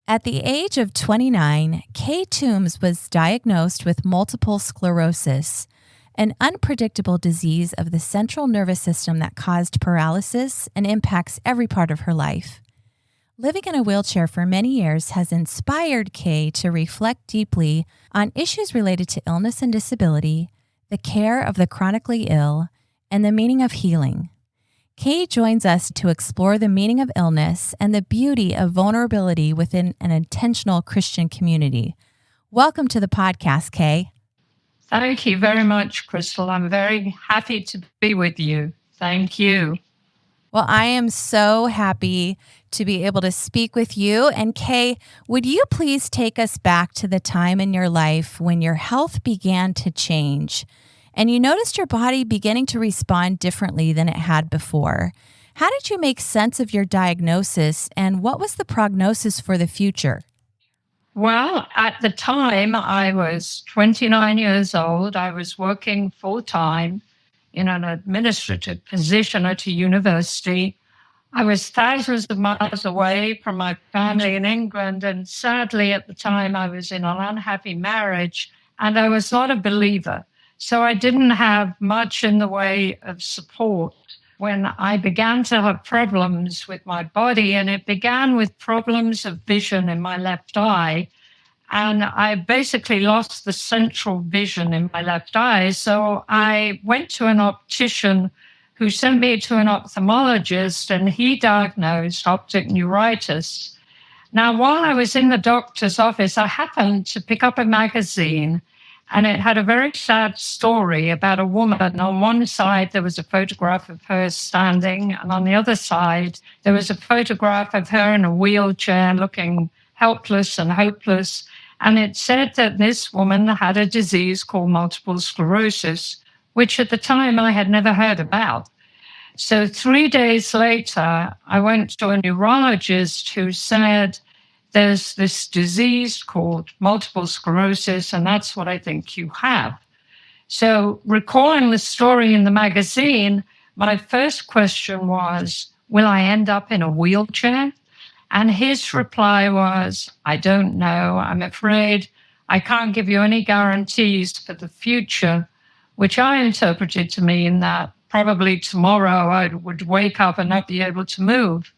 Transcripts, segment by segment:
At the age of 29, Kay Toombs was diagnosed with multiple sclerosis, an unpredictable disease of the central nervous system that caused paralysis and impacts every part of her life. Living in a wheelchair for many years has inspired Kay to reflect deeply on issues related to illness and disability, the care of the chronically ill, and the meaning of healing. Kay joins us to explore the meaning of illness and the beauty of vulnerability within an intentional Christian community. Welcome to the podcast, Kay. Thank you very much, Crystal. I'm very happy to be with you. Thank you. Well, I am so happy to be able to speak with you. And Kay, would you please take us back to the time in your life when your health began to change and you noticed your body beginning to respond differently than it had before? How did you make sense of your diagnosis, and what was the prognosis for the future? Well, at the time, I was 29 years old. I was working full-time in an administrative position at a university. I was thousands of miles away from my family in England, and sadly, at the time, I was in an unhappy marriage, and I was not a believer. So I didn't have much in the way of support when I began to have problems with my body, and it began with problems of vision in my left eye. And I basically lost the central vision in my left eye. So I went to an optician who sent me to an ophthalmologist, and he diagnosed optic neuritis. Now, while I was in the doctor's office, I happened to pick up a magazine, and it had a very sad story about a woman. On one side, there was a photograph of her standing, and on the other side, there was a photograph of her in a wheelchair looking helpless and hopeless. And it said that this woman had a disease called multiple sclerosis, which at the time I had never heard about. So 3 days later, I went to a neurologist who said, there's this disease called multiple sclerosis, and that's what I think you have. So recalling the story in the magazine, my first question was, will I end up in a wheelchair? And his reply was, I don't know. I'm afraid I can't give you any guarantees for the future, which I interpreted to mean that probably tomorrow I would wake up and not be able to move.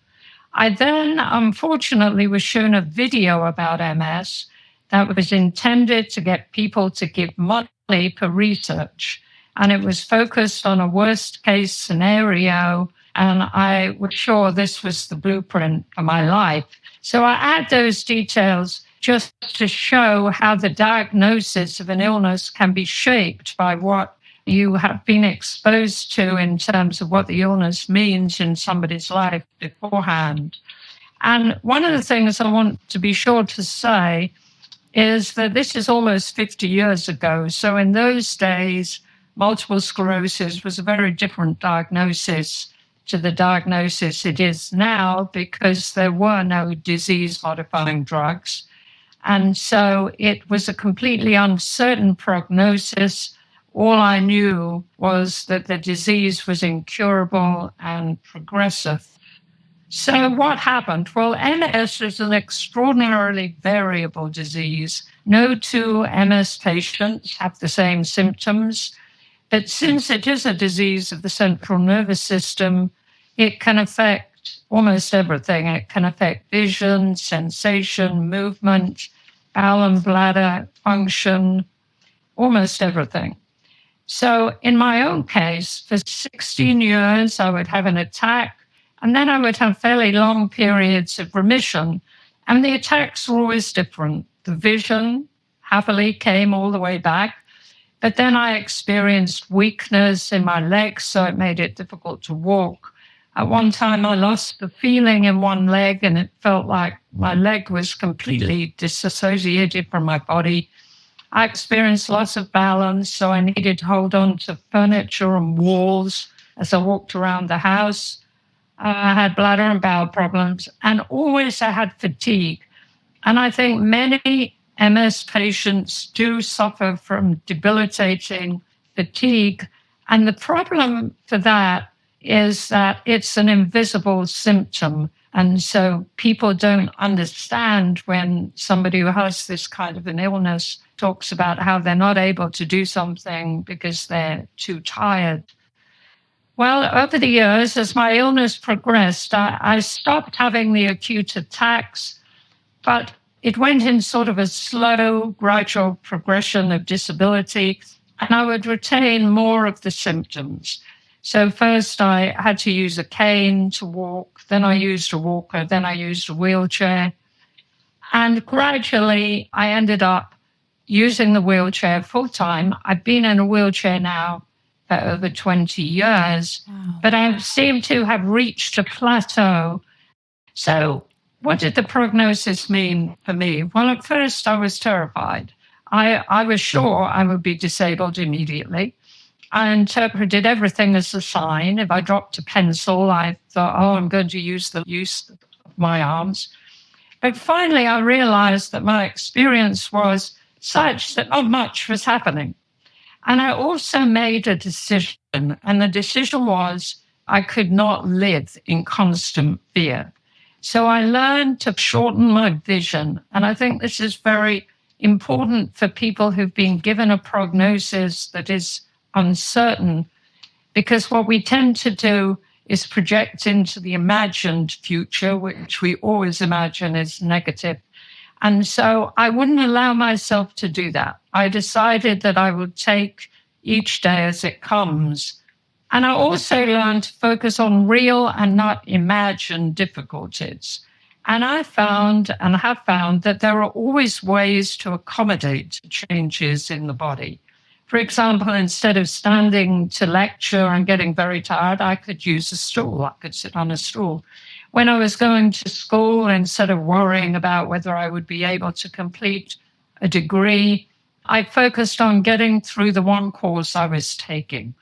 I then, unfortunately, was shown a video about MS that was intended to get people to give money for research. And it was focused on a worst case scenario. And I was sure this was the blueprint for my life. So I add those details just to show how the diagnosis of an illness can be shaped by what you have been exposed to in terms of what the illness means in somebody's life beforehand. And one of the things I want to be sure to say is that this is almost 50 years ago. So in those days, multiple sclerosis was a very different diagnosis to the diagnosis it is now, because there were no disease-modifying drugs. And so it was a completely uncertain prognosis. All I knew was that the disease was incurable and progressive. So what happened? Well, MS is an extraordinarily variable disease. No two MS patients have the same symptoms. But since it is a disease of the central nervous system, it can affect almost everything. It can affect vision, sensation, movement, bowel and bladder function, almost everything. So in my own case, for 16 years, I would have an attack, and then I would have fairly long periods of remission. And the attacks were always different. The vision happily came all the way back, but then I experienced weakness in my legs, so it made it difficult to walk. At one time, I lost the feeling in one leg, and it felt like my leg was completely disassociated from my body. I experienced loss of balance, so I needed to hold on to furniture and walls as I walked around the house. I had bladder and bowel problems, and always I had fatigue. And I think many MS patients do suffer from debilitating fatigue. And the problem for that is that it's an invisible symptom. And so people don't understand when somebody who has this kind of an illness talks about how they're not able to do something because they're too tired. Well, over the years, as my illness progressed, I stopped having the acute attacks, but it went in sort of a slow, gradual progression of disability, and I would retain more of the symptoms. So first I had to use a cane to walk, then I used a walker, then I used a wheelchair. And gradually I ended up using the wheelchair full time. I've been in a wheelchair now for over 20 years, but I seem to have reached a plateau. So what did the prognosis mean for me? Well, at first I was terrified. I was sure I would be disabled immediately. I interpreted everything as a sign. If I dropped a pencil, I thought, oh, I'm going to use the use of my arms. But finally, I realized that my experience was such that not much was happening. And I also made a decision, and the decision was I could not live in constant fear. So I learned to shorten my vision. And I think this is very important for people who've been given a prognosis that is uncertain, because what we tend to do is project into the imagined future, which we always imagine is negative. And so I wouldn't allow myself to do that. I decided that I would take each day as it comes. And I also learned to focus on real and not imagined difficulties. And I found and have found that there are always ways to accommodate changes in the body. For example, instead of standing to lecture and getting very tired, I could use a stool. I could sit on a stool. When I was going to school, instead of worrying about whether I would be able to complete a degree, I focused on getting through the one course I was taking.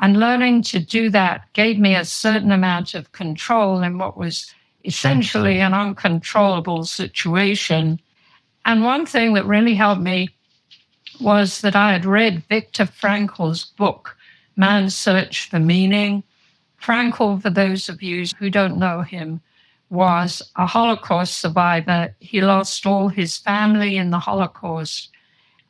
And learning to do that gave me a certain amount of control in what was essentially an uncontrollable situation. And one thing that really helped me was that I had read Viktor Frankl's book, Man's Search for Meaning. Frankl, for those of you who don't know him, was a Holocaust survivor. He lost all his family in the Holocaust.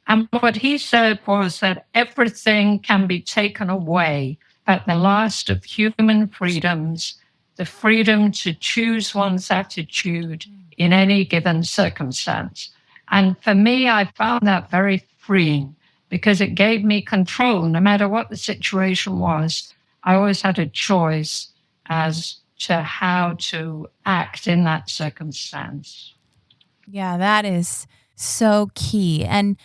And what he said was that everything can be taken away at the last of human freedoms, the freedom to choose one's attitude in any given circumstance. And for me, I found that very freeing because it gave me control. No matter what the situation was, I always had a choice as to how to act in that circumstance. Yeah, that is so key. And,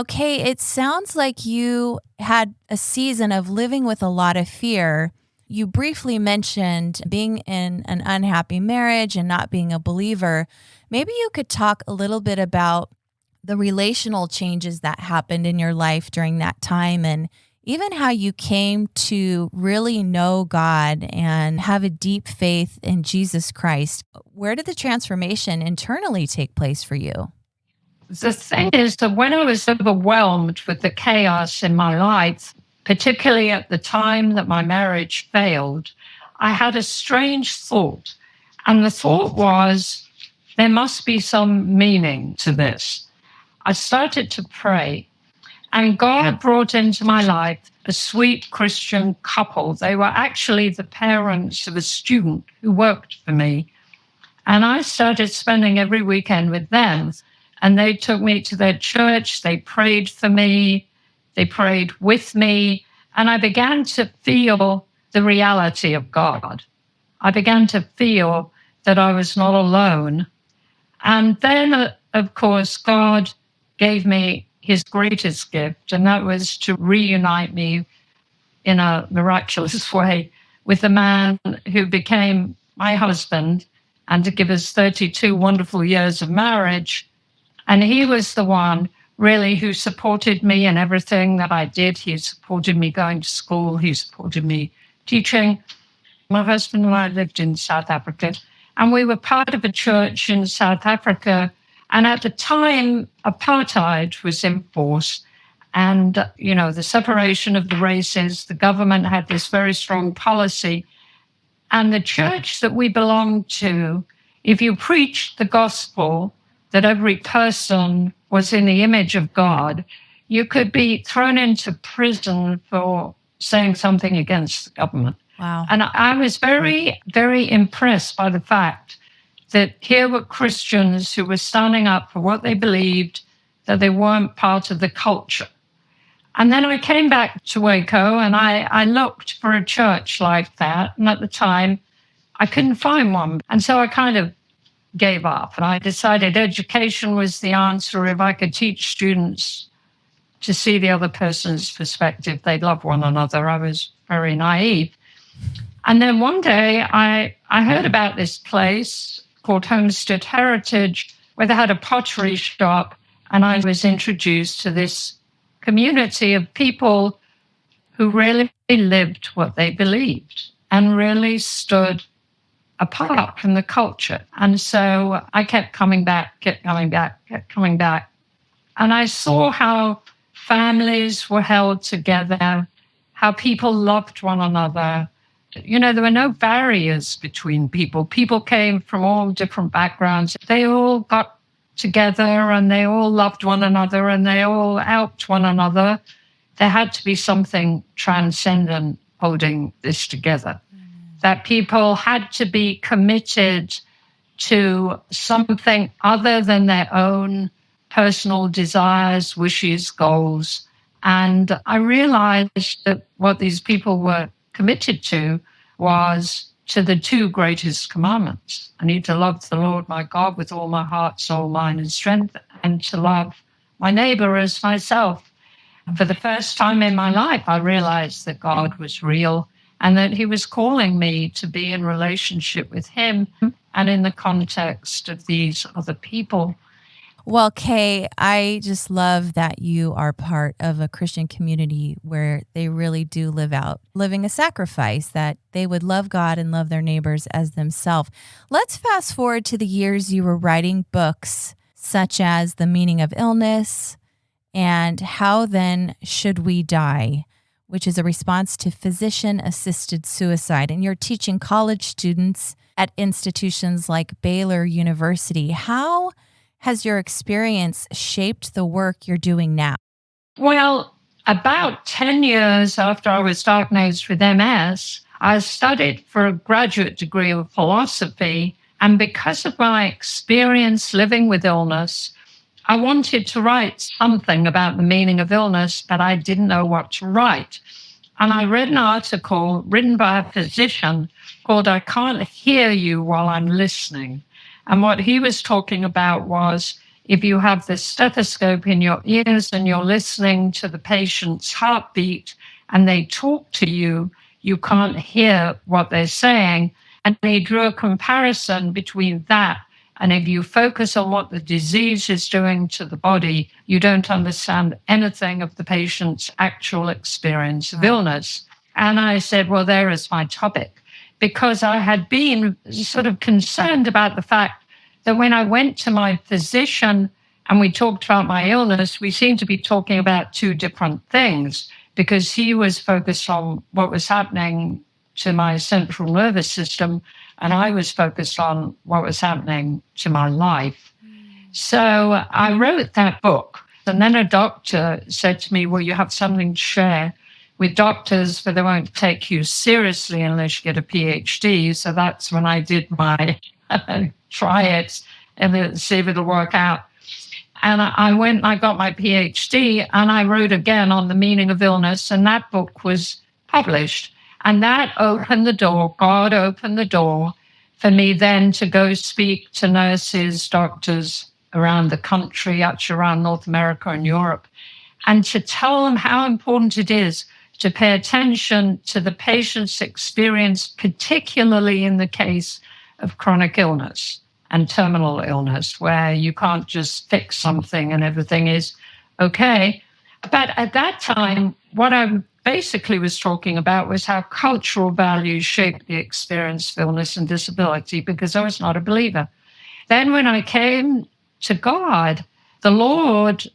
Kay, it sounds like you had a season of living with a lot of fear. You briefly mentioned being in an unhappy marriage and not being a believer. Maybe you could talk a little bit about the relational changes that happened in your life during that time, and even how you came to really know God and have a deep faith in Jesus Christ. Where did the transformation internally take place for you? The thing is that when I was overwhelmed with the chaos in my life, particularly at the time that my marriage failed, I had a strange thought. And the thought was, there must be some meaning to this. I started to pray, and God brought into my life a sweet Christian couple. They were actually the parents of a student who worked for me. And I started spending every weekend with them. And they took me to their church. They prayed for me. They prayed with me. And I began to feel the reality of God. I began to feel that I was not alone. And then, of course, God gave me his greatest gift, and that was to reunite me in a miraculous way with the man who became my husband, and to give us 32 wonderful years of marriage. And he was the one really who supported me in everything that I did. He supported me going to school. He supported me teaching. My husband and I lived in South Africa, and we were part of a church in South Africa. And at the time, apartheid was in force. And, the separation of the races, the government had this very strong policy. And the church that we belonged to if you preached the gospel that every person was in the image of God, you could be thrown into prison for saying something against the government. Wow. And I was very, very impressed by the fact that here were Christians who were standing up for what they believed, that they weren't part of the culture. And then I came back to Waco and I looked for a church like that. And at the time, I couldn't find one. And so I kind of gave up. And I decided education was the answer. If I could teach students to see the other person's perspective, they'd love one another. I was very naive. And then one day I heard about this place called Homestead Heritage, where they had a pottery shop. And I was introduced to this community of people who really lived what they believed and really stood apart from the culture. And so I kept coming back. And I saw how families were held together, how people loved one another. You know, there were no barriers between people. People came from all different backgrounds. They all got together and they all loved one another and they all helped one another. There had to be something transcendent holding this together. That people had to be committed to something other than their own personal desires, wishes, goals. And I realized that what these people were committed to was to the two greatest commandments. I need to love the Lord my God with all my heart, soul, mind, and strength, and to love my neighbor as myself. For the first time in my life, I realized that God was real and that he was calling me to be in relationship with him and in the context of these other people. Well, Kay, I just love that you are part of a Christian community where they really do live out living a sacrifice, that they would love God and love their neighbors as themselves. Let's fast forward to the years you were writing books such as The Meaning of Illness and How Then Should We Die, which is a response to physician-assisted suicide. And you're teaching college students at institutions like Baylor University. How has your experience shaped the work you're doing now? Well, about 10 years after I was diagnosed with MS, I studied for a graduate degree of philosophy. And because of my experience living with illness, I wanted to write something about the meaning of illness, but I didn't know what to write. And I read an article written by a physician called I Can't Hear You While I'm Listening. And what he was talking about was if you have the stethoscope in your ears and you're listening to the patient's heartbeat and they talk to you, you can't hear what they're saying. And he drew a comparison between that and if you focus on what the disease is doing to the body, you don't understand anything of the patient's actual experience of illness. And I said, well, there is my topic, because I had been sort of concerned about the fact that when I went to my physician and we talked about my illness, we seemed to be talking about two different things, because he was focused on what was happening to my central nervous system, and I was focused on what was happening to my life. So I wrote that book. And then a doctor said to me, well, you have something to share with doctors, but they won't take you seriously unless you get a PhD. So that's when I did my try it and see if it'll work out. And I went and I got my PhD and I wrote again on the meaning of illness, and that book was published. And that opened the door, God opened the door for me then to go speak to nurses, doctors around the country, actually around North America and Europe, and to tell them how important it is to pay attention to the patient's experience, particularly in the case of chronic illness and terminal illness, where you can't just fix something and everything is okay. But at that time, what I basically was talking about was how cultural values shape the experience of illness and disability, because I was not a believer. Then when I came to God, the Lord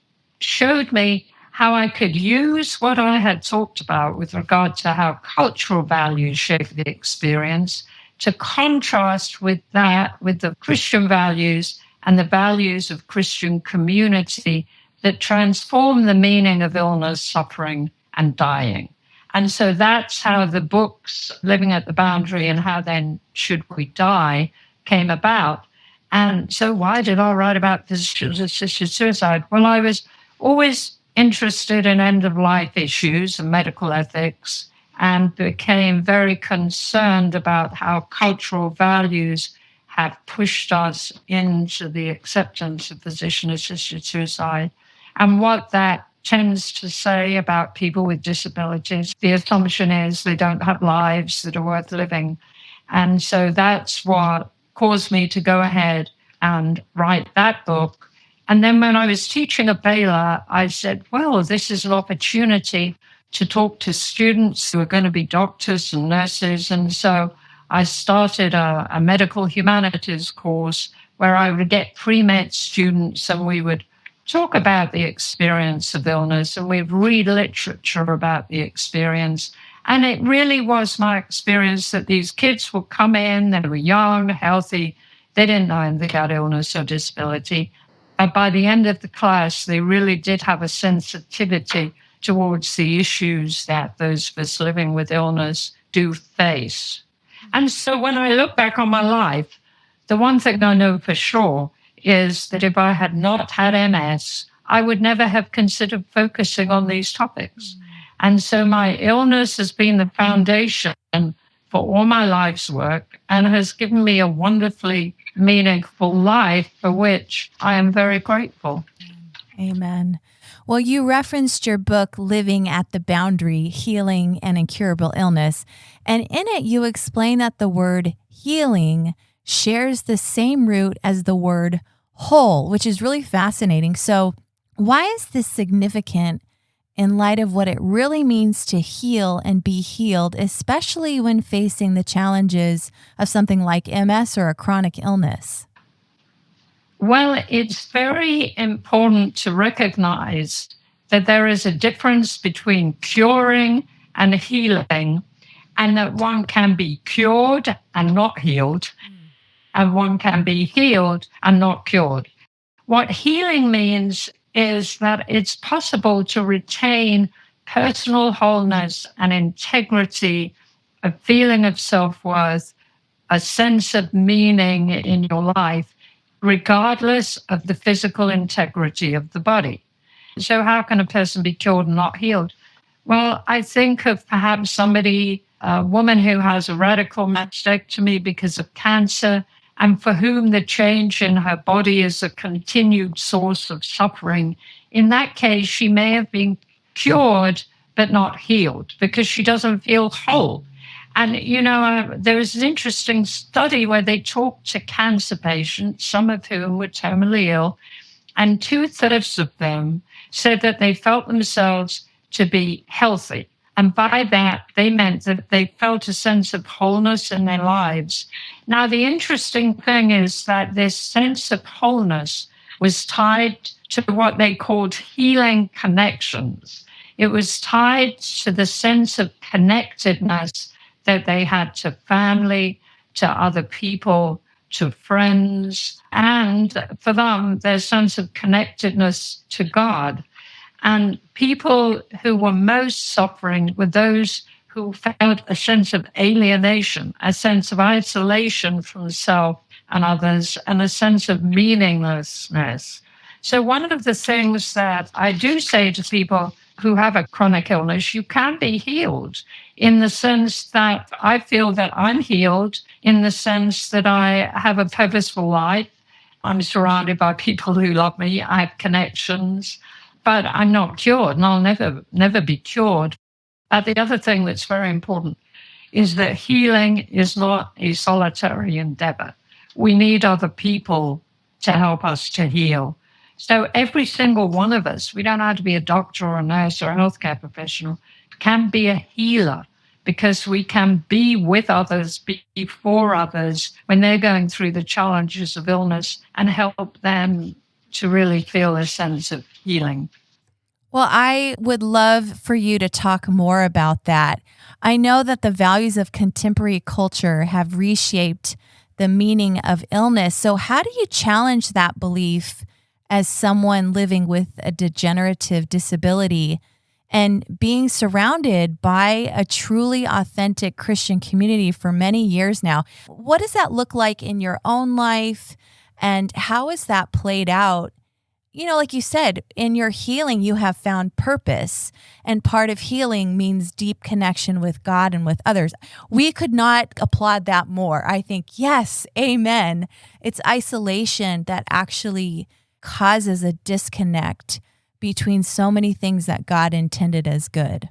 showed me how I could use what I had talked about with regard to how cultural values shape the experience to contrast with that, with the Christian values and the values of Christian community that transform the meaning of illness, suffering, and dying. And so that's how the books, Living at the Boundary and How Then Should We Die, came about. And so why did I write about assisted suicide? Well, I was always interested in end-of-life issues and medical ethics, and became very concerned about how cultural values have pushed us into the acceptance of physician-assisted suicide and what that tends to say about people with disabilities. The assumption is they don't have lives that are worth living. And so that's what caused me to go ahead and write that book. And then when I was teaching at Baylor, I said, well, this is an opportunity to talk to students who are going to be doctors and nurses. And so I started a medical humanities course where I would get pre-med students and we would talk about the experience of illness and we'd read literature about the experience. And it really was my experience that these kids would come in, they were young, healthy, they didn't know anything about illness or disability. And by the end of the class, they really did have a sensitivity towards the issues that those of us living with illness do face. And so when I look back on my life, the one thing I know for sure is that if I had not had MS, I would never have considered focusing on these topics. And so my illness has been the foundation for all my life's work and has given me a wonderfully meaningful life for which I am very grateful. Amen. Well, you referenced your book, Living at the Boundary, Healing and Incurable Illness. And in it, you explain that the word healing shares the same root as the word whole, which is really fascinating. So why is this significant in light of what it really means to heal and be healed, especially when facing the challenges of something like MS or a chronic illness? Well, it's very important to recognize that there is a difference between curing and healing, and that one can be cured and not healed, and one can be healed and not cured. What healing means is that it's possible to retain personal wholeness and integrity, a feeling of self-worth, a sense of meaning in your life, regardless of the physical integrity of the body. So how can a person be cured and not healed? Well, I think of perhaps somebody, a woman who has a radical mastectomy because of cancer, and for whom the change in her body is a continued source of suffering. In that case, she may have been cured but not healed because she doesn't feel whole. And, there was an interesting study where they talked to cancer patients, some of whom were terminally ill, and 2/3 of them said that they felt themselves to be healthy. And by that, they meant that they felt a sense of wholeness in their lives. Now, the interesting thing is that this sense of wholeness was tied to what they called healing connections. It was tied to the sense of connectedness that they had to family, to other people, to friends, and for them, their sense of connectedness to God. And people who were most suffering were those who felt a sense of alienation, a sense of isolation from self and others, and a sense of meaninglessness. So one of the things that I do say to people who have a chronic illness, you can be healed in the sense that I feel that I'm healed, in the sense that I have a purposeful life. I'm surrounded by people who love me. I have connections. But I'm not cured, and I'll never be cured. But the other thing that's very important is that healing is not a solitary endeavor. We need other people to help us to heal. So every single one of us, we don't have to be a doctor or a nurse or a healthcare professional, can be a healer because we can be with others, be for others when they're going through the challenges of illness and help them to really feel a sense of healing. Well, I would love for you to talk more about that. I know that the values of contemporary culture have reshaped the meaning of illness. So, how do you challenge that belief as someone living with a degenerative disability and being surrounded by a truly authentic Christian community for many years now? What does that look like in your own life? And how has that played out? Like you said, in your healing, you have found purpose. And part of healing means deep connection with God and with others. We could not applaud that more. I think, yes, amen. It's isolation that actually causes a disconnect between so many things that God intended as good.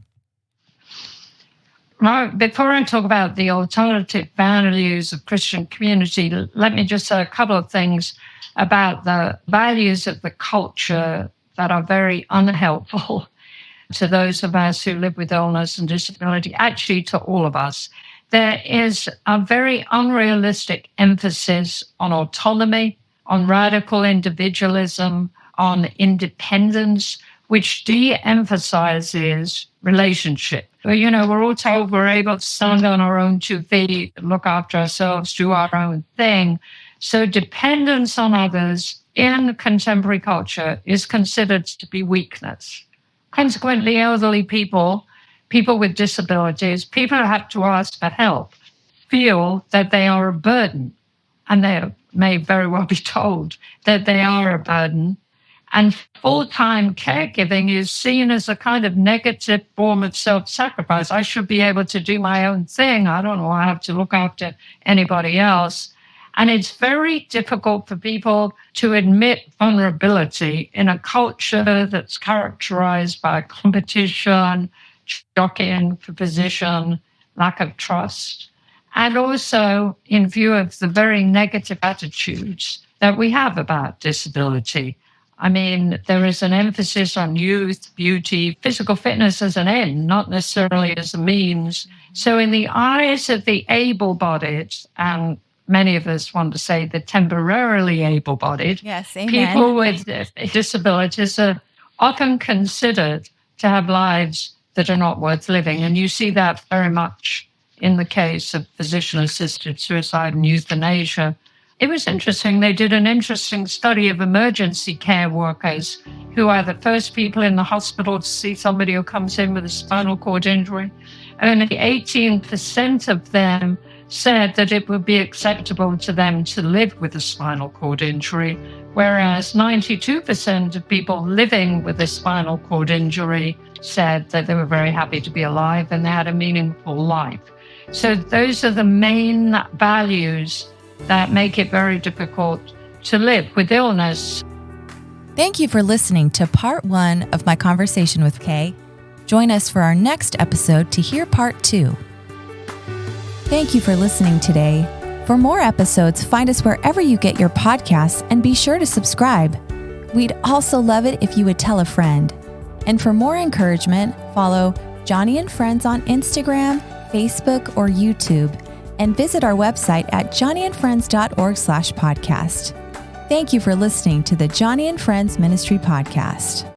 Now, before I talk about the alternative values of Christian community, let me just say a couple of things about the values of the culture that are very unhelpful to those of us who live with illness and disability, actually to all of us. There is a very unrealistic emphasis on autonomy, on radical individualism, on independence, which de-emphasizes relationship. We're all told we're able to stand on our own 2 feet, look after ourselves, do our own thing. So dependence on others in contemporary culture is considered to be weakness. Consequently, elderly people with disabilities, people who have to ask for help, feel that they are a burden, and they may very well be told that they are a burden. And full-time caregiving is seen as a kind of negative form of self-sacrifice. I should be able to do my own thing. I don't know, I have to look after anybody else. And it's very difficult for people to admit vulnerability in a culture that's characterized by competition, jockeying for position, lack of trust, and also in view of the very negative attitudes that we have about disability. I mean, there is an emphasis on youth, beauty, physical fitness as an end, not necessarily as a means. So in the eyes of the able-bodied, and many of us want to say the temporarily able-bodied, Yes, amen. People with disabilities are often considered to have lives that are not worth living. And you see that very much in the case of physician-assisted suicide and euthanasia. It was interesting. They did an interesting study of emergency care workers who are the first people in the hospital to see somebody who comes in with a spinal cord injury. Only 18% of them said that it would be acceptable to them to live with a spinal cord injury, whereas 92% of people living with a spinal cord injury said that they were very happy to be alive and they had a meaningful life. So those are the main values that make it very difficult to live with illness. Thank you for listening to part 1 of my conversation with Kay. Join us for our next episode to hear part 2. Thank you for listening today. For more episodes, find us wherever you get your podcasts and be sure to subscribe. We'd also love it if you would tell a friend. And for more encouragement, follow Joni and Friends on Instagram, Facebook, or YouTube, and visit our website at joniandfriends.org/podcast. Thank you for listening to the Joni and Friends Ministry Podcast.